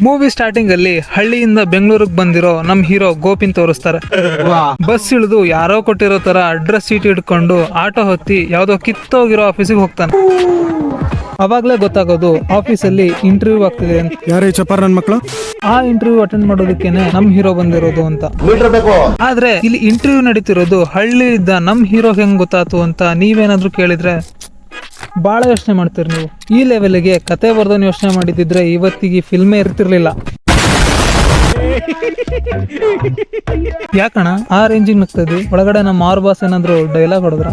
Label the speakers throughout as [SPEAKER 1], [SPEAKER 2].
[SPEAKER 1] Movie starting ಅಲ್ಲಿ ಹಳ್ಳಿಯಿಂದ ಬೆಂಗಳೂರಿಗೆ ಬಂದಿರೋ ನಮ್ ಹೀರೋ ಗೋಪಿನ್ ತೋರಿಸ್ತಾರೆ. ಬಸ್ ಇಳಿದು ಯಾರೋ ಕೊಟ್ಟಿರೋ ತರ ಅಡ್ರೆಸ್ ಚೀಟಿ ಹಿಡ್ಕೊಂಡು ಆಟೋ ಹತ್ತಿ ಯಾವ್ದೋ ಕಿತ್ತೋಗಿರೋ ಆಫೀಸಿಗೆ ಹೋಗ್ತಾನೆ. ಅವಾಗ್ಲೇ ಗೊತ್ತಾಗೋದು ಆಫೀಸಲ್ಲಿ ಇಂಟರ್ವ್ಯೂ ಆಗ್ತಿದೆ ಅಂತ.
[SPEAKER 2] ಯಾರೇ ಚಪಾರ್ ನನ್ ಮಕ್ಳು?
[SPEAKER 1] ಆ ಇಂಟರ್ವ್ಯೂ ಅಟೆಂಡ್ ಮಾಡೋದಕ್ಕೇನೆ ನಮ್ ಹೀರೋ ಬಂದಿರೋದು ಅಂತ. ಆದ್ರೆ ಇಲ್ಲಿ ಇಂಟರ್ವ್ಯೂ ನಡೀತಿರೋದು ಹಳ್ಳಿ ಇದ್ದ ನಮ್ ಹೀರೋ ಹೆಂಗ್ ಗೊತ್ತಾತು ಅಂತ ನೀವೇನಾದ್ರೂ ಕೇಳಿದ್ರೆ ಬಹಳ ಯೋಚನೆ ಮಾಡ್ತೀರಿ ನೀವು. ಈ ಲೆವೆಲ್ಗೆ ಕತೆ ಬರ್ದೋನ್ ಯೋಚನೆ ಮಾಡಿದ್ರೆ ಇವತ್ತಿಗೆ ಫಿಲ್ಮೇ ಇರ್ತಿರ್ಲಿಲ್ಲ. ಯಾಕಣ ಆ ರೇಂಜಿಗೆ ನಗ್ತದೆ? ಒಳಗಡೆ ನಮ್ಮ ಆರ್ ಬಾಸ್ ಏನಾದ್ರು ಡೈಲಾಗ್ ಹೊಡೆದ್ರ?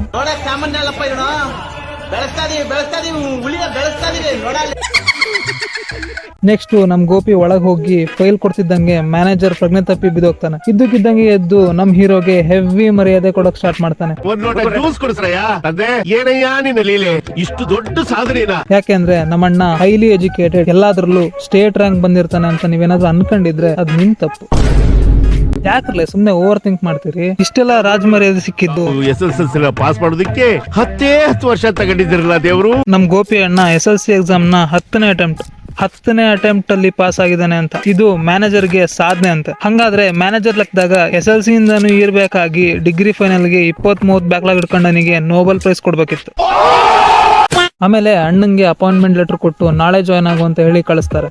[SPEAKER 1] ನೆಕ್ಸ್ಟ್ ನಮ್ ಗೋಪಿ ಒಳಗ್ ಹೋಗಿ ಫೈಲ್ ಕೊಡ್ತಿದ್ದಂಗೆ ಮ್ಯಾನೇಜರ್ ಪ್ರಜ್ಞೆ ತಪ್ಪಿ ಬಿದ್ದೋಗ್ತಾನೆ. ಇದ್ದಕ್ಕಿದ್ದಂಗೆ ಎದ್ದು ನಮ್ ಹೀರೋಗೆ ಹೆವಿ ಮರ್ಯಾದೆ ಕೊಡಕ್ ಸ್ಟಾರ್ಟ್ ಮಾಡ್ತಾನೆ.
[SPEAKER 3] ಇಷ್ಟು ದೊಡ್ಡ ಸಾಧನೆನಾ?
[SPEAKER 1] ಯಾಕೆಂದ್ರೆ ನಮ್ಮಣ್ಣ ಹೈಲಿ ಎಜುಕೇಟೆಡ್, ಎಲ್ಲಾದ್ರಲ್ಲೂ ಸ್ಟೇಟ್ ರ್ಯಾಂಕ್ ಬಂದಿರ್ತಾನೆ ಅಂತ ನೀವೇನಾದ್ರೂ ಅನ್ಕೊಂಡಿದ್ರೆ ಅದ್ ನಿಮ್ ತಪ್ಪು. ಯಾಕರ್ಲೆ ಸುಮ್ನೆ ಓವರ್ ಥಿಂಕ್ ಮಾಡ್ತೀರಿ? ಇಷ್ಟೆಲ್ಲ ರಾಜ್ ಮರ್ಯಾದೆ ಸಿಕ್ಕಿದ್ದು
[SPEAKER 3] SSLC ಪಾಸ್ ಮಾಡೋದಕ್ಕೆ 10 ವರ್ಷ ತಗೊಂಡಿದ್ರಲ್ಲ ದೇವ್ರು.
[SPEAKER 1] ನಮ್ ಗೋಪಿ ಅಣ್ಣ SSLC ಎಕ್ಸಾಮ್ ನ 10ನೇ ಅಟೆಂಪ್ಟ್ ಅಲ್ಲಿ ಪಾಸ್ ಆಗಿದ್ದಾನೆ ಅಂತ. ಇದು ಮ್ಯಾನೇಜರ್ಗೆ ಸಾಧನೆ ಅಂತ. ಹಂಗಾದ್ರೆ ಮ್ಯಾನೇಜರ್ ಲೆಕ್ಕದಾಗ SSLC ಇಂದನೂ ಇರ್ಬೇಕಾಗಿ ಡಿಗ್ರಿ ಫೈನಲ್ ಗೆ 20-30 ಬ್ಯಾಕ್ಲಾಗ್ ಇಟ್ಕೊಂಡನಿಗೆ ನೋಬೆಲ್ ಪ್ರೈಸ್ ಕೊಡ್ಬೇಕಿತ್ತು. ಆಮೇಲೆ ಅಣ್ಣಂಗೆ ಅಪಾಯಿಂಟ್ಮೆಂಟ್ ಲೆಟರ್ ಕೊಟ್ಟು ನಾಳೆ ಜಾಯ್ನ್ ಆಗು ಅಂತ ಹೇಳಿ ಕಳಿಸ್ತಾರೆ.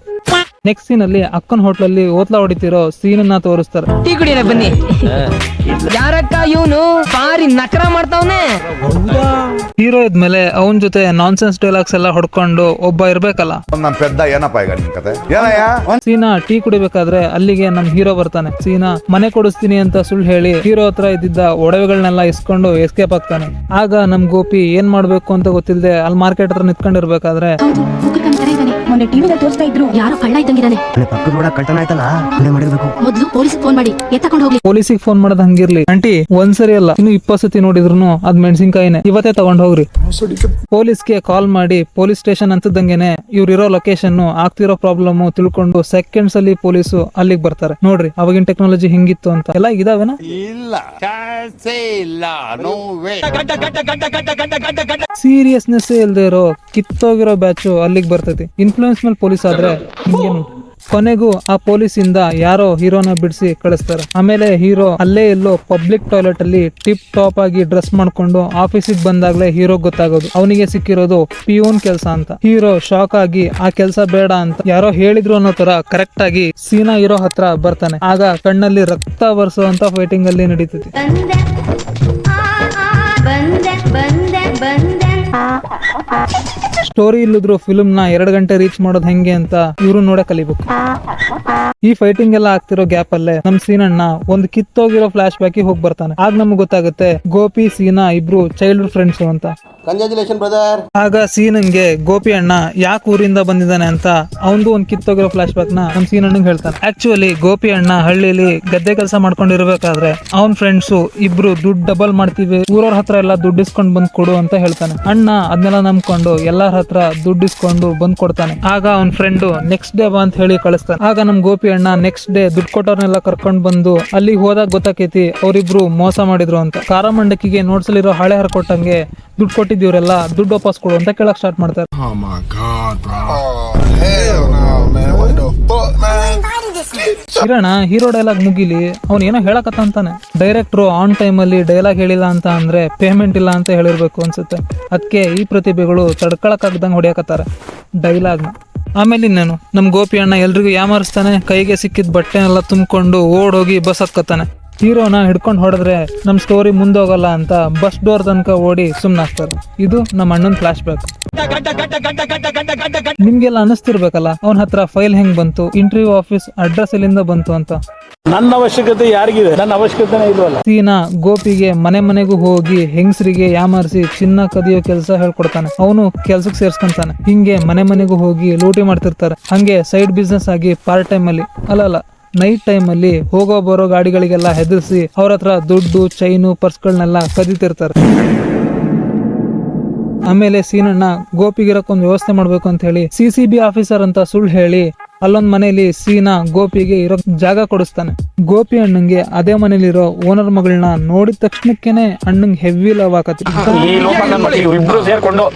[SPEAKER 1] ನೆಕ್ಸ್ಟ್ ಸೀನ್ ಅಲ್ಲಿ ಅಕ್ಕನ ಹೋಟ್ಲಲ್ಲಿ ಓತ್ಲಾ ಹೊಡಿತಿರೋ ಸೀನ್ ಅನ್ನ ತೋರಿಸ್ತಾರೆ.
[SPEAKER 4] ಟೀ ಕುಡಿಯೋಣ ಬನ್ನಿ. ಯಾರಕ್ಕ ಇವನು ಬಾರಿ ನಕರ ಮಾಡ್ತಾವನೆ.
[SPEAKER 1] ಹೀರೋ ಇದ್ಮೇಲೆ ಅವನ್ ಜೊತೆ ನಾನ್ಸೆನ್ಸ್ ಡೈಲಾಗ್ಸ್ ಎಲ್ಲ ಹೊಡ್ಕೊಂಡು ಒಬ್ಬ ಇರ್ಬೇಕಲ್ಲ. ಸೀನಾ ಟೀ ಕುಡಿಬೇಕಾದ್ರೆ ಅಲ್ಲಿಗೆ ನಮ್ ಹೀರೋ ಬರ್ತಾನೆ. ಸೀನಾ ಮನೆ ಕೊಡಿಸ್ತೀನಿ ಅಂತ ಸುಳ್ಳು ಹೇಳಿ ಹೀರೋ ಹತ್ರ ಇದ್ದಿದ್ದ ಒಡವೆಗಳನ್ನೆಲ್ಲ ಇಸ್ಕೊಂಡು ಎಸ್ಕೇಪ್ ಆಗ್ತಾನೆ. ಆಗ ನಮ್ ಗೋಪಿ ಏನ್ ಮಾಡ್ಬೇಕು ಅಂತ ಗೊತ್ತಿಲ್ಲದೆ ಅಲ್ಲಿ ಮಾರ್ಕೆಟ್ ಹತ್ರ ನಿಂತ್ಕೊಂಡಿರ್ಬೇಕಾದ್ರೆ
[SPEAKER 5] ಮೊನ್ನೆ ಟಿವಿಯಲ್ಲಿ ತೋರಿಸ್ತಾ ಇದ್ರು, ಯಾರೋ ಕಳ್ಳ ಇದ್ದಂಗಿದಾನೆ. ಮೊದಲು ಪೊಲೀಸಿಗೆ ಫೋನ್ ಮಾಡಿ ಎತ್ತಕೊಂಡು ಹೋಗ್ಲಿ.
[SPEAKER 1] ಪೊಲೀಸಿಗೆ ಫೋನ್ ಮಾಡೋದ್ ಹಂಗಿರ್ಲಿ ಆಂಟಿ, ಒಂದ್ಸರಿ ಅಲ್ಲ ಇನ್ನು 20 ಸತಿ ನೋಡಿದ್ರು ಅದ್ ಮೆಣಸಿನ್ಕಾಯಿನೇ, ಇವತ್ತೇ ತಗೊಂಡ್ ಹೋಗ್ರಿ. ಪೊಲೀಸ್ಗೆ ಕಾಲ್ ಮಾಡಿ ಪೊಲೀಸ್ ಸ್ಟೇಷನ್ ಅಂತದಂಗೆನೆ ಇವ್ರಿರೋ ಲೊಕೇಶನ್, ಆಗ್ತಿರೋ ಪ್ರಾಬ್ಲಮ್ ತಿಳ್ಕೊಂಡು ಸೆಕೆಂಡ್ಸ್ ಅಲ್ಲಿ ಪೊಲೀಸು ಅಲ್ಲಿಗೆ ಬರ್ತಾರೆ. ನೋಡ್ರಿ ಅವಾಗಿನ ಟೆಕ್ನಾಲಜಿ ಹಿಂಗಿತ್ತು ಅಂತ. ಎಲ್ಲ ಇದಾವೇನ? ಸೀರಿಯಸ್ನೆಸ್ ಇಲ್ದೇ ಇರೋ ಕಿತ್ತೋಗಿರೋ ಬ್ಯಾಚು ಅಲ್ಲಿಗೆ ಬರ್ತೈತಿ. ಇನ್ಫ್ಲೂಯೆನ್ಸ್ ಮೇಲೆ ಪೊಲೀಸ್ ಆದ್ರೆ ಹಿಂಗೆ ನೋಡಿ. ಕೊನೆಗೂ ಆ ಪೊಲೀಸ್ ಇಂದ ಯಾರೋ ಹೀರೋನ ಬಿಡಿಸಿ ಕಳಿಸ್ತಾರೆ. ಆಮೇಲೆ ಹೀರೋ ಅಲ್ಲೇ ಎಲ್ಲೋ ಪಬ್ಲಿಕ್ ಟಾಯ್ಲೆಟ್ ಅಲ್ಲಿ ಟಿಪ್ ಟಾಪ್ ಆಗಿ ಡ್ರೆಸ್ ಮಾಡ್ಕೊಂಡು ಆಫೀಸಿಗೆ ಬಂದಾಗ್ಲೇ ಹೀರೋ ಗೊತ್ತಾಗೋದು ಅವನಿಗೆ ಸಿಕ್ಕಿರೋದು ಪಿಯೂನ್ ಕೆಲಸ ಅಂತ. ಹೀರೋ ಶಾಕ್ ಆಗಿ ಆ ಕೆಲಸ ಬೇಡ ಅಂತ ಯಾರೋ ಹೇಳಿದ್ರು ಅನ್ನೋ ತರ ಕರೆಕ್ಟ್ ಆಗಿ ಸೀನಾ ಹೀರೋ ಹತ್ರ ಬರ್ತಾನೆ. ಆಗ ಕಣ್ಣಲ್ಲಿ ರಕ್ತ ಬರ್ಸುವಂತ ಫೈಟಿಂಗ್ ಅಲ್ಲಿ ನಡೀತೈತಿ. ಸ್ಟೋರಿ ಇಲ್ಲಿದ್ರು ಫಿಲ್ಮ್ ನ 2 ಗಂಟೆ ರೀಚ್ ಮಾಡೋದು ಹೆಂಗೆ ಅಂತ ಇವ್ರು ನೋಡೇ ಕಲಿಬೇಕು. ಈ ಫೈಟಿಂಗ್ ಎಲ್ಲ ಆಗ್ತಿರೋ ಗ್ಯಾಪ್ ಅಲ್ಲೇ ನಮ್ ಸೀನಣ್ಣ ಒಂದು ಕಿತ್ತೋಗಿರೋ ಫ್ಲಾಶ್ ಬ್ಯಾಕ್ ಹೋಗಿ ಬರ್ತಾನೆ. ಆಗ ನಮ್ಗೆ ಗೊತ್ತಾಗುತ್ತೆ ಗೋಪಿ ಸೀನಾ ಇಬ್ರು ಚೈಲ್ಡ್ಹುಡ್ ಫ್ರೆಂಡ್ಸ್ ಅಂತ. ಆಗ ಸೀನಂಗೆ ಗೋಪಿ ಅಣ್ಣ ಯಾಕೆ ಊರಿಂದ ಬಂದಿದ್ದಾನೆ ಅಂತ ಅವಂದು ಒಂದ್ ಕಿತ್ತೋಗಿರೋ ಫ್ಲಾಶ್ ಬ್ಯಾಕ್ ನ ನಮ್ ಸೀನಣ್ಣಂಗೆ ಹೇಳ್ತಾನೆ. ಆಕ್ಚುಲಿ ಗೋಪಿ ಅಣ್ಣ ಹಳ್ಳಿಲಿ ಗದ್ದೆ ಕೆಲಸ ಮಾಡ್ಕೊಂಡಿರ್ಬೇಕಾದ್ರೆ ಅವನ್ ಫ್ರೆಂಡ್ಸ್ ಇಬ್ರು ದುಡ್ಡು ಡಬಲ್ ಮಾಡ್ತೀವಿ, ಊರವ್ರ ಹತ್ರ ಎಲ್ಲ ದುಡ್ಡು ಇಸ್ಕೊಂಡ್ ಬಂದ್ ಕೊಡು ಅಂತ ಹೇಳ್ತಾನೆ. ಅಣ್ಣ ಅದನ್ನೆಲ್ಲ ನಂಬ್ಕೊಂಡು ಎಲ್ಲಾರ ಹತ್ರ ದುಡ್ಡು ಇಸ್ಕೊಂಡು ಬಂದ್ ಕೊಡ್ತಾನೆ. ಆಗ ಅವನ್ ಫ್ರೆಂಡ್ ನೆಕ್ಸ್ಟ್ ಡೇ ಬಾ ಅಂತ ಹೇಳಿ ಕಳಿಸ್ತಾನೆ. ಆಗ ನಮ್ ಗೋಪಿ ಅಣ್ಣ ನೆಕ್ಸ್ಟ್ ಡೇ ದುಡ್ಡು ಕೊಟ್ಟವ್ರನ್ನೆಲ್ಲ ಕರ್ಕೊಂಡ್ ಬಂದು ಅಲ್ಲಿಗೆ ಹೋದಾಗ ಗೊತ್ತಾಕೈತಿ ಅವ್ರಿಬ್ರು ಮೋಸ ಮಾಡಿದ್ರು ಅಂತ. ಕಾರಮಂಡಕಿಗೆ ನೋಡ್ಸಲಿರೋ ಹಳೆ ಹರ ಕೊಟ್ಟಂಗೆ ದುಡ್ಡು ಕೊಟ್ಟಿದ್ದೀವ್ರೆಲ್ಲ ದುಡ್ಡು ವಾಪಸ್ ಕೊಡು ಅಂತ ಕೇಳಕ್ ಸ್ಟಾರ್ಟ್ ಮಾಡ್ತಾರೆ. ಕಿರಣ ಹೀರೋ ಡೈಲಾಗ್ ಮುಗಿಲಿ ಅವ್ನ್ ಏನೋ ಹೇಳಕತ್ತ ಅಂತಾನೆ. ಡೈರೆಕ್ಟ್ರು ಆನ್ ಟೈಮ್ ಅಲ್ಲಿ ಡೈಲಾಗ್ ಹೇಳಿಲ್ಲ ಅಂತ ಅಂದ್ರೆ ಪೇಮೆಂಟ್ ಇಲ್ಲ ಅಂತ ಹೇಳಿರ್ಬೇಕು ಅನ್ಸುತ್ತೆ. ಅದಕ್ಕೆ ಈ ಪ್ರತಿಭೆಗಳು ತಡ್ಕೊಳಕ್ಕಾಗ್ದಂಗ್ ಹೊಡಿಯಕತ್ತಾರೆ ಡೈಲಾಗ್ನ. ಆಮೇಲೆ ಇನ್ನೇನು ನಮ್ ಗೋಪಿ ಅಣ್ಣ ಎಲ್ರಿಗೂ ಯಾಮಾರಿಸ್ತಾನೆ. ಕೈಗೆ ಸಿಕ್ಕಿದ್ ಬಟ್ಟೆನೆಲ್ಲ ತುಂಬಿಕೊಂಡು ಓಡೋಗಿ ಬಸ್ ಹತ್ಕತ್ತಾನೆ. ಹೀರೋನ ಹಿಡ್ಕೊಂಡು ಹೊಡೆದ್ರೆ ನಮ್ ಸ್ಟೋರಿ ಮುಂದೋಗಲ್ಲ ಅಂತ ಬಸ್ ಡೋರ್ ತನಕ ಓಡಿ ಸುಮ್ನಾಗ್ತಾರೆ. ಇದು ನಮ್ಮ ಅಣ್ಣನ್ ಫ್ಲಾಶ್ ಬ್ಯಾಕ್. ನಿಮ್ಗೆಲ್ಲ ಅನಿಸ್ತಿರ್ಬೇಕಲ್ಲ ಅವನ ಹತ್ರ ಫೈಲ್ ಹೆಂಗ್ ಬಂತು, ಇಂಟರ್ವ್ಯೂ ಆಫೀಸ್ ಅಡ್ರೆಸ್ ಎಲ್ಲಿಂದ ಬಂತು ಅಂತ.
[SPEAKER 2] ನನ್ನ ಅವಶ್ಯಕತೆ ಯಾರಿಗಿದೆ? ನನ್ನ ಅವಶ್ಯಕತೆನೇ ಇಲ್ವಲ್ಲ.
[SPEAKER 1] ಸೀನಾ ಗೋಪಿಗೆ ಮನೆಗೂ ಹೋಗಿ ಹೆಂಗಸರಿಗೆ ಯಾಮಾರಿಸಿ ಚಿನ್ನ ಕದಿಯೋ ಕೆಲಸ ಹೇಳ್ಕೊಡ್ತಾನೆ. ಅವನು ಕೆಲ್ಸಕ್ಕೆ ಸೇರ್ಸ್ಕೊಂತಾನೆ. ಹಿಂಗೆ ಮನೆಗೂ ಹೋಗಿ ಲೂಟಿ ಮಾಡ್ತಿರ್ತಾರೆ. ಹಂಗೆ ಸೈಡ್ ಬಿಸ್ನೆಸ್ ಆಗಿ ಪಾರ್ಟ್ ಟೈಮ್ ಅಲ್ಲಿ ಅಲ್ಲ ನೈಟ್ ಟೈಮ್ ಅಲ್ಲಿ ಹೋಗೋ ಬರೋ ಗಾಡಿಗಳಿಗೆಲ್ಲ ಹೆದರ್ಸಿ ಅವ್ರ ಹತ್ರ ದುಡ್ಡು, ಚೈನು, ಪರ್ಸ್ಗಳನ್ನೆಲ್ಲ ಕದಿತಿರ್ತಾರೆ. ಆಮೇಲೆ ಸೀನಣ್ಣ ಗೋಪಿಗಿರಕ್ಕೊಂದು ವ್ಯವಸ್ಥೆ ಮಾಡ್ಬೇಕು ಅಂತ ಹೇಳಿ CCB ಆಫೀಸರ್ ಅಂತ ಸುಳ್ಳು ಹೇಳಿ ಅಲ್ಲೊಂದ್ ಮನೆಯಲ್ಲಿ ಸೀನಾ ಗೋಪಿಗೆ ಇರೋ ಜಾಗ ಕೊಡಿಸ್ತಾನೆ. ಗೋಪಿ ಅಣ್ಣಂಗೆ ಅದೇ ಮನೇಲಿರೋ ಓನರ್ ಮಗಳನ್ನ ನೋಡಿದ ತಕ್ಷಣಕ್ಕೇನೆ ಅಣ್ಣಂಗ್ ಹೆವಿ ಲವ್ ಆಕತಿ.
[SPEAKER 2] ಇಬ್ರು ಸೇರ್ಕೊಂಡು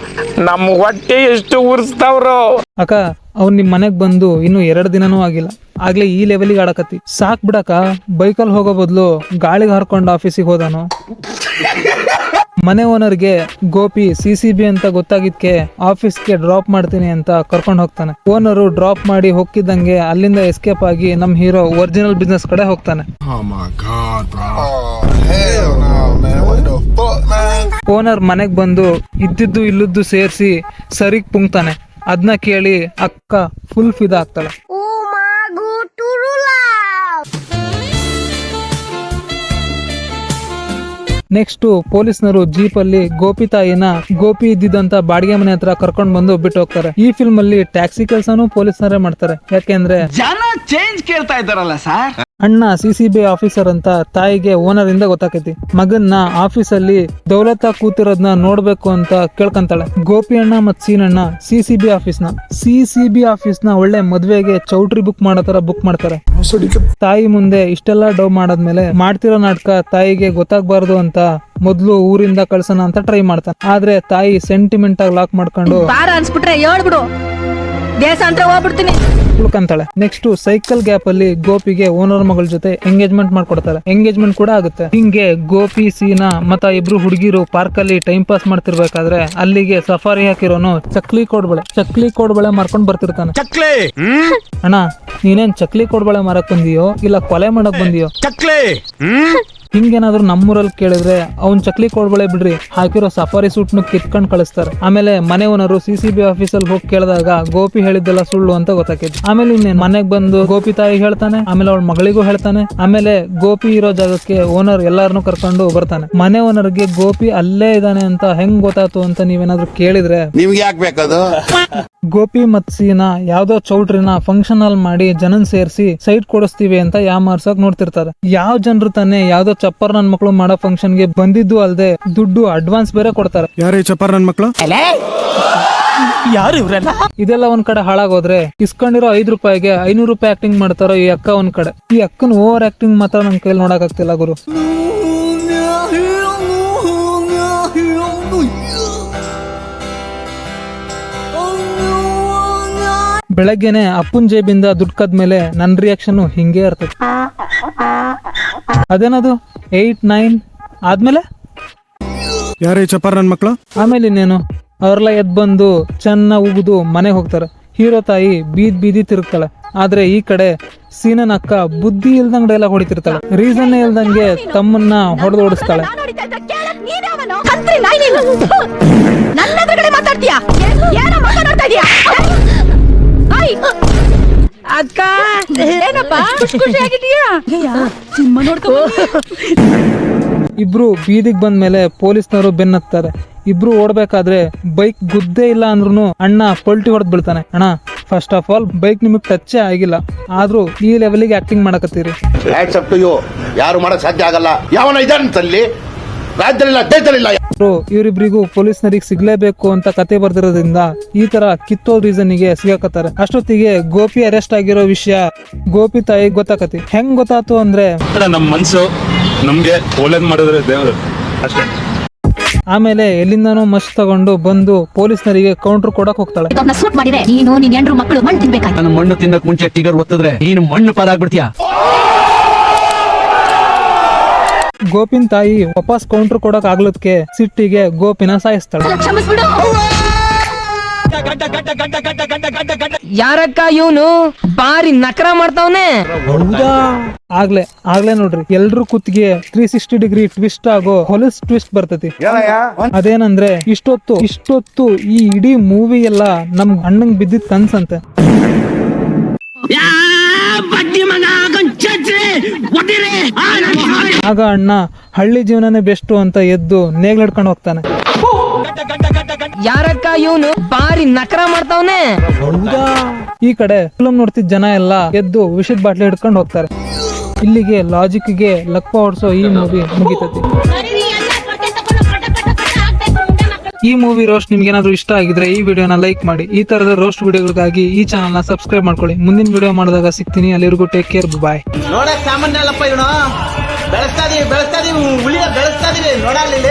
[SPEAKER 2] ನಮ್ಮ ಹೊಟ್ಟೆ ಎಷ್ಟು ಉರ್ಸ್ತಾವ್ರು.
[SPEAKER 1] ಅಕ್ಕ ಅವ್ನ್ ನಿಮ್ ಮನೆಗ್ ಬಂದು ಇನ್ನು 2 ದಿನನೂ ಆಗಿಲ್ಲ, ಆಗ್ಲೇ ಈ ಲೆವೆಲಿಗೆ ಆಡಕತಿ. ಸಾಕ್ ಬಿಡಕ, ಬೈಕಲ್ಲಿ ಹೋಗೋ ಬದಲು ಗಾಳಿಗೆ ಹರ್ಕೊಂಡು ಆಫೀಸಿಗೆ ಹೋದಾನು. ಮನೆ ಓನರ್ಗೆ ಗೋಪಿ CCB ಅಂತ ಗೊತ್ತಾಗಿದ್ಕೆ ಆಫೀಸ್ಗೆ ಡ್ರಾಪ್ ಮಾಡ್ತೀನಿ ಅಂತ ಕರ್ಕೊಂಡು ಹೋಗ್ತಾನೆ. ಓನರು ಡ್ರಾಪ್ ಮಾಡಿ ಹೋಗ್ತಿದ್ದಂಗೆ ಅಲ್ಲಿಂದ ಎಸ್ಕೇಪ್ ಆಗಿ ನಮ್ ಹೀರೋ ಒರಿಜಿನಲ್ ಬಿಸ್ನೆಸ್ ಕಡೆ ಹೋಗ್ತಾನೆ. ಓನರ್ ಮನೆಗ್ ಬಂದು ಇದ್ದಿದ್ದು ಇಲ್ಲದ್ದು ಸೇರಿಸಿ ಸರಿಗ್ ಪುಂಗ್ತಾನೆ. ಅದನ್ನ ಕೇಳಿ ಅಕ್ಕ ಫುಲ್ ಫಿದಾ ಆಗ್ತಾಳೆ. ನೆಕ್ಸ್ಟ್ ಪೊಲೀಸ್ನರು ಜೀಪ್ ಅಲ್ಲಿ ಗೋಪಿ ತಾಯಿನ ಗೋಪಿ ಇದ್ದಿದ್ದಂತ ಬಾಡಿಗೆ ಮನೆ ಹತ್ರ ಕರ್ಕೊಂಡ್ ಬಂದು ಬಿಟ್ಟು ಹೋಗ್ತಾರೆ. ಈ ಫಿಲ್ಮ್ ಅಲ್ಲಿ ಟ್ಯಾಕ್ಸಿ ಕೆಲಸನೂ ಪೊಲೀಸ್ನರೇ ಮಾಡ್ತಾರೆ. ಯಾಕೆಂದ್ರೆ
[SPEAKER 6] ಜನ ಚೇಂಜ್ ಕೇಳ್ತಾ ಇದ್ದಾರಲ್ಲ ಸರ್.
[SPEAKER 1] ಅಣ್ಣ CCB ಆಫೀಸರ್ ಅಂತ ತಾಯಿಗೆ ಓನರ್ ಇಂದ ಗೊತ್ತಾಕೈತಿ. ಮಗನ್ನ ಆಫೀಸ್ ಅಲ್ಲಿ ದೌಲತ್ತ ಕೂತಿರೋದ್ನ ನೋಡ್ಬೇಕು ಅಂತ ಕೇಳ್ಕಂತಾಳೆ. ಗೋಪಿ ಅಣ್ಣ ಮತ್ ಸೀನಣ್ಣ CCB ಆಫೀಸ್ ನ ಒಳ್ಳೆ ಮದ್ವೆಗೆ ಚೌಟ್ರಿ ಬುಕ್ ಮಾಡೋ ತರ ಬುಕ್ ಮಾಡ್ತಾರೆ. ತಾಯಿ ಮುಂದೆ ಇಷ್ಟೆಲ್ಲಾ ಡವ್ ಮಾಡಾದ್ಮೇಲೆ ಮಾಡ್ತಿರೋ ನಾಟಕ ತಾಯಿಗೆ ಗೊತ್ತಾಗ್ಬಾರ್ದು ಅಂತ ಮೊದ್ಲು ಊರಿಂದ ಕಳ್ಸೋಣ ಅಂತ ಟ್ರೈ ಮಾಡ್ತಾನೆ. ಆದ್ರೆ ತಾಯಿ ಸೆಂಟಿಮೆಂಟ್ ಆಗಿ ಲಾಕ್ ಮಾಡ್ಕೊಂಡು
[SPEAKER 5] ಅನ್ಸ್ಬಿಟ್ರೆ ಹೇಳ್ಬಿಡು, ದೇಶ ಅಂತ ಹೋಗ್ಬಿಡ್ತೀನಿ
[SPEAKER 1] ಉಳ್ಕಂತಾಳೆ. ನೆಕ್ಸ್ಟ್ ಸೈಕಲ್ ಗ್ಯಾಪ್ ಅಲ್ಲಿ ಗೋಪಿಗೆ ಓನರ್ ಮಗಳ ಜೊತೆ ಎಂಗೇಜ್ಮೆಂಟ್ ಮಾಡ್ಕೊಡ್ತಾರೆ. ಎಂಗೇಜ್ಮೆಂಟ್ ಕೂಡ ಆಗುತ್ತೆ. ಹಿಂಗೆ ಗೋಪಿ ಸೀನಾ ಮತ್ತ ಇಬ್ರು ಹುಡುಗಿರು ಪಾರ್ಕ್ ಅಲ್ಲಿ ಟೈಮ್ ಪಾಸ್ ಮಾಡ್ತಿರ್ಬೇಕಾದ್ರೆ ಅಲ್ಲಿಗೆ ಸಫಾರಿ ಹಾಕಿರೋನು ಚಕ್ಲಿ ಕೋಡ್ಬಳೆ ಮಾರ್ಕೊಂಡ್ ಬರ್ತಿರ್ತಾನೆ. ಅಣ್ಣ ನೀನೇನ್ ಚಕ್ಲಿ ಕೋಡ್ಬಳೆ ಮಾರಕ್ ಬಂದಿಯೋ ಇಲ್ಲ ಕೊಲೆ ಮಾಡಕ್ ಬಂದಿಯೋ? ಹಿಂಗೇನಾದ್ರು ನಮ್ಮೂರಲ್ಲಿ ಕೇಳಿದ್ರೆ ಅವ್ನ್ ಚಕ್ಲಿ ಕೋಡ್ಬಳೆ ಬಿಡ್ರಿ ಹಾಕಿರೋ ಸಫಾರಿ ಸೂಟ್ ನು ಕಿತ್ಕೊಂಡ್ ಕಳಿಸ್ತಾರೆ. ಆಮೇಲೆ ಮನೆ ಓನರು CCB ಆಫೀಸಲ್ಲಿ ಹೋಗಿ ಕೇಳಿದಾಗ ಗೋಪಿ ಹೇಳಿದ್ದೆಲ್ಲ ಸುಳ್ಳು ಅಂತ ಗೊತ್ತಾಕೈತಿ. ಆಮೇಲೆ ಇನ್ನೇನ್ ಮನೆಗ್ ಬಂದು ಗೋಪಿ ತಾಯಿ ಹೇಳ್ತಾನೆ, ಆಮೇಲೆ ಅವಳ ಮಗಳಿಗೂ ಹೇಳ್ತಾನೆ. ಆಮೇಲೆ ಗೋಪಿ ಇರೋ ಜಾಗಕ್ಕೆ ಓನರ್ ಎಲ್ಲಾರನು ಕರ್ಕೊಂಡು ಬರ್ತಾನೆ. ಮನೆ ಓನರ್ಗೆ ಗೋಪಿ ಅಲ್ಲೇ ಇದ್ದಾನೆ ಅಂತ ಹೆಂಗ್ ಗೊತ್ತಾಯ್ತು ಅಂತ ನೀವೇನಾದ್ರು ಕೇಳಿದ್ರೆ
[SPEAKER 3] ನಿಮ್ಗೆ ಯಾಕೆ ಬೇಕದು?
[SPEAKER 1] ಗೋಪಿ ಮತ್ ಸೀನಾ ಯಾವ್ದೋ ಚೌಟ್ರಿನ ಫಂಕ್ಷನ್ ಅಲ್ಲಿ ಮಾಡಿ ಜನನ್ ಸೇರಿಸಿ ಸೈಟ್ ಕೊಡಿಸ್ತೀವಿ ಅಂತ ಯಾಮಾರ್ಸಕ್ ನೋಡ್ತಿರ್ತಾರೆ. ಯಾವ ಜನರು ತಾನೆ ಯಾವ್ದೋ ಚಪ್ಪರ್ ನನ್ ಮಕ್ಳು ಮಾಡೋ ಫಂಕ್ಷನ್ ಗೆ ಬಂದಿದ್ದು ಅಲ್ದೆ ದುಡ್ಡು ಅಡ್ವಾನ್ಸ್ ಬೇರೆ ಕೊಡ್ತಾರೆ.
[SPEAKER 2] ಯಾರೇ ಚಪ್ಪರ್ ನನ್ ಮಕ್ಳು?
[SPEAKER 6] ಯಾರು ಇವ್ರೆಲ್ಲ?
[SPEAKER 1] ಇದೆಲ್ಲ ಒಂದ್ ಕಡೆ ಹಾಳಾಗೋದ್ರೆ ಇಸ್ಕೊಂಡಿರೋ 5 ರೂಪಾಯಿಗೆ 500 ರೂಪಾಯಿ ಆಕ್ಟಿಂಗ್ ಮಾಡ್ತಾರೋ ಈ ಅಕ್ಕ ಒಂದ್ ಕಡೆ. ಈ ಅಕ್ಕನ ಓವರ್ ಆಕ್ಟಿಂಗ್ ಮಾತ್ರ ನನ್ ಕೈಲಿ ನೋಡಕ್ ಆಗ್ತಿಲ್ಲ ಗುರು. ಬೆಳಗ್ಗೆನೆ ಅಪ್ಪನ್ ಜೇಬಿಂದ ದುಡ್ಡು ಕದ್ಮೇಲೆ ನನ್ ರಿಯಾಕ್ಷನ್ ಹಿಂಗೆ ಇರ್ತದೆ. ಅದೇನದು 8, 9 ಆದ್ಮೇಲೆ
[SPEAKER 2] ಯಾರೇ ಚಪ್ಪರ್ ನನ್ ಮಕ್ಳು?
[SPEAKER 1] ಆಮೇಲೆ ಇನ್ನೇನು ಅವ್ರೆಲ್ಲ ಎದ್ ಬಂದು ಚೆನ್ನಾಗಿ ಉಗಿದು ಮನೆಗೆ ಹೋಗ್ತಾರೆ. ಹೀರೋ ತಾಯಿ ಬೀದಿ ತಿರುಗ್ತಾಳೆ. ಆದ್ರೆ ಈ ಕಡೆ ಸೀನನ್ ಅಕ್ಕ ಬುದ್ಧಿ ಇಲ್ದಂಗ್ ಡೈಲಾಗ್ ಹೊಡಿತಿರ್ತಾಳೆ. ರೀಸನ್ ಇಲ್ದಂಗೆ ತಮ್ಮನ್ನ ಹೊಡೆದು ಓಡಿಸ್ತಾಳೆ.
[SPEAKER 5] ಅಕ್ಕ ಏನಪ್ಪ ಖುಷಿಯಾಗಿದೀಯಾ?
[SPEAKER 1] ಇಬ್ರು ಬೀದಿಗೆ ಬಂದ್ಮೇಲೆ ಪೊಲೀಸ್ನವರು ಬೆನ್ನತ್ತಾರೆ. ಇಬ್ರು ಓಡ್ಬೇಕಾದ್ರೆ ಬೈಕ್ ಗುದ್ದೇ ಇಲ್ಲ ಅಂದ್ರೂ ಅಣ್ಣ ಪಲ್ಟಿ ಹೊಡೆದ್ ಬೀಳ್ತಾನೆ. ಅಣ್ಣ ಫಸ್ಟ್ ಆಫ್ ಆಲ್ ಬೈಕ್ ನಿಮಗ್ ಟಚ್ ಆಗಿಲ್ಲ, ಆದ್ರೂ ಈ ಲೆವೆಲ್ಗೆ ಆಕ್ಟಿಂಗ್ ಮಾಡಕತ್ತೀರಿ.
[SPEAKER 3] ಯಾರು ಮಾಡಕ್ ಸಾಧ್ಯ ಆಗಲ್ಲ. ಯಾವನ ಇದ್ದಾನಂತಲ್ಲಿ ರಾಜ್ಯದಲ್ಲಿಲ್ಲ, ದೇಶದಲ್ಲಿಲ್ಲ.
[SPEAKER 1] ಇವರಿಬ್ರಿಗೂ ಪೊಲೀಸ್ನರಿಗೆ ಸಿಗ್ಲೇಬೇಕು ಅಂತ ಕತೆ ಬರ್ದಿರೋದ್ರಿಂದ ಈ ತರ ಕಿತ್ತೋ ರೀಸನ್ಗೆ ಸಿಗಾಕತ್ತಾರೆ. ಅಷ್ಟೊತ್ತಿಗೆ ಗೋಪಿ ಅರೆಸ್ಟ್ ಆಗಿರೋ ವಿಷಯ ಗೋಪಿ ತಾಯಿ ಗೊತ್ತಾಕತಿ. ಹೆಂಗ್ ಗೊತ್ತಾತು ಅಂದ್ರೆ
[SPEAKER 7] ನಮ್ ಮನ್ಸು ನಮ್ಗೆ ಒಳ್ಳೇದ್ ಮಾಡಿದ್ರೆ ದೇವರು ಅಷ್ಟೇ.
[SPEAKER 1] ಆಮೇಲೆ ಎಲ್ಲಿಂದಾನೋ ಮಸ್ ತಗೊಂಡು ಬಂದು ಪೊಲೀಸ್ನರಿಗೆ ಕೌಂಟರ್ ಕೊಡಕ್ ಹೋಗ್ತಾಳೆ.
[SPEAKER 5] ಸೂಟ್ ಮಾಡಿದ್ರೆ ನೀನು ನಿನ್ ಹೆಂಡ್ರು ಮಕ್ಕಳು ಮಣ್ಣು ತಿನ್ಬೇಕಾಗಿ.
[SPEAKER 6] ನಾನು ಮಣ್ಣು ತಿನ್ನಕ್ ಮುಂಚೆ ಟಿಗರ್ ಒತ್ತಿದ್ರೆ ನೀನು ಮಣ್ಣು ಪಾಲಾಗ್ಬಿಡ್ತೀಯ.
[SPEAKER 1] ಗೋಪಿನ್ ತಾಯಿ ವಾಪಸ್ ಕೌಂಟರ್ ಕೊಡಕ್ ಆಗ್ಲದಕ್ಕೆ ಸಿಟ್ಟಿಗೆ ಗೋಪಿನ ಸಾಯಿಸ್ತಾಳೆ.
[SPEAKER 5] ಕ್ಷಮಿಸ್ಬಿಡು.
[SPEAKER 4] ಯಾರಕ್ಕ ಇವನು ಬಾರಿ ನಕರ ಮಾಡ್ತಾವನೆ.
[SPEAKER 1] ಆಗ್ಲೇ ನೋಡ್ರಿ ಎಲ್ರು ಕುತ್ತಿಗೆ 360 ಡಿಗ್ರಿ ಟ್ವಿಸ್ಟ್ ಆಗೋ ಹೊಲಸ್ ಟ್ವಿಸ್ಟ್ ಬರ್ತತಿ. ಅದೇನಂದ್ರೆ ಇಷ್ಟೊತ್ತು ಈ ಇಡೀ ಮೂವಿ ಎಲ್ಲ ನಮ್ ಅಣ್ಣಂಗ್ ಬಿದ್ದಿದ್ ಕನ್ಸಂತೆ. ಆಗ ಅಣ್ಣ ಹಳ್ಳಿ ಜೀವನನೇ ಬೆಸ್ಟ್ ಅಂತ ಎದ್ದು ನೇಗ್ಲ್ ಹಿಡ್ಕೊಂಡು ಹೋಗ್ತಾನೆ.
[SPEAKER 4] ಯಾರಕ್ಕ ಇವನು ಬಾರಿ ನಕರ ಮಾಡ್ತಾವನೆ.
[SPEAKER 1] ಈ ಕಡೆ ಫಿಲ್ಮ್ ನೋಡ್ತಿದ್ ಜನ ಎಲ್ಲ ಎದ್ದು ವಿಷದ ಬಾಟ್ಲಿ ಹಿಡ್ಕೊಂಡು ಹೋಗ್ತಾರೆ. ಇಲ್ಲಿಗೆ ಲಾಜಿಕ್ಗೆ ಲಕ್ಪ ಹೊಡ್ಸೋ ಈ ಮೂವಿ ಮುಗಿತತಿ. ಈ ಮೂವಿ ರೋಸ್ಟ್ ನಿಮ್ಗೆ ಏನಾದ್ರು ಇಷ್ಟ ಆಗಿದ್ರೆ ಈ ವಿಡಿಯೋನ ಲೈಕ್ ಮಾಡಿ. ಈ ತರದ ರೋಸ್ಟ್ ವಿಡಿಯೋಗಳಿಗಾಗಿ ಈ ಚಾನಲ್ ನ ಸಬ್ಸ್ಕ್ರೈಬ್ ಮಾಡ್ಕೊಳ್ಳಿ. ಮುಂದಿನ ವಿಡಿಯೋ ಮಾಡಿದಾಗ ಸಿಗ್ತೀನಿ. ಅಲ್ಲಿವರೆಗೂ ಟೇಕ್ ಕೇರ್, ಬಾಯ್.
[SPEAKER 8] ನೋಡಕ್ ಸಾಮಾನ್ಯ ಅಲ್ಲಪ್ಪ ಇವನು. ಬೆಳೆಸ್ತಾ ಇದೀವಿ ಉಳಿಯ ಬೆಳೆಸ್ತಾ ಇದೀವಿ ನೋಡಲ್ಲಿ